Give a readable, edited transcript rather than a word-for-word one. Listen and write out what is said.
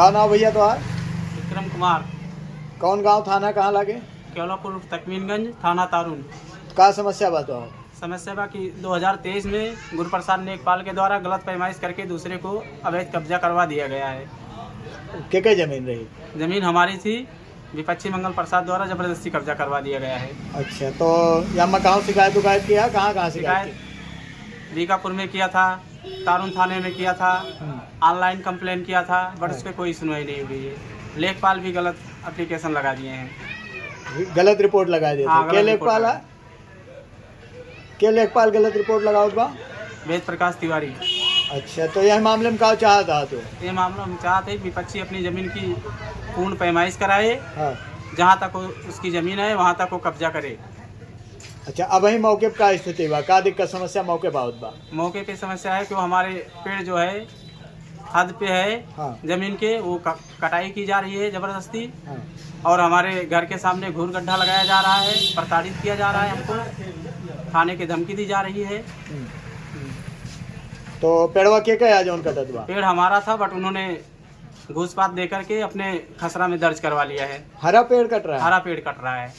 का नाम भैया तो है? विक्रम कुमार, कौन गांव थाना कहाँ लगे? केवलापुर तकमीनगंज, थाना तारून। का समस्या बात है? समस्या बा कि 2023 में गुरुप्रसाद नेकपाल के द्वारा गलत पैमाइश करके दूसरे को अवैध कब्जा करवा दिया गया है। क्या जमीन रही? जमीन हमारी थी, विपक्षी मंगल प्रसाद द्वारा जबरदस्ती कब्जा करवा दिया गया है। अच्छा, तो यहाँ मैं कहाँ शिकायत किया? कहाँ शिकायत शिकायत बीकापुर में किया था, तारून थाने में किया था, ऑनलाइन कंप्लेन किया था, बट उस पर कोई सुनवाई नहीं हुई है। लेखपाल भी गलत एप्लीकेशन लगा दिए हैं, गलत रिपोर्ट लगा दी? हाँ, क्या लेखपाल है? क्या लेखपाल गलत रिपोर्ट लगाओ बा? वेद प्रकाश तिवारी। अच्छा, तो यह मामले में क्या चाहता तो? ये मामला हम चाहते हैं विपक्षी अपनी ज़मीन की पूर्ण पैमाइश कराए, हाँ। जहाँ तक उसकी ज़मीन है वहाँ तक वो कब्जा करे। अच्छा, अब वही मौके पर का स्थिति बा? का दिक्कत समस्या मौके बहुत बा? मौके पे समस्या है कि वो हमारे पेड़ जो है हद पे है, हाँ। ज़मीन के वो कटाई की जा रही है ज़बरदस्ती, हाँ। और हमारे घर के सामने घूर गड्ढा लगाया जा रहा है, प्रताड़ित किया जा रहा है, हमको थाने की धमकी दी जा रही है। तो पेड़वा के आज उनका तत्वा? पेड़ हमारा था, बट उन्होंने घूस पात दे करके अपने खसरा में दर्ज करवा लिया है। हरा पेड़ कट रहा है? हरा पेड़ कट रहा है।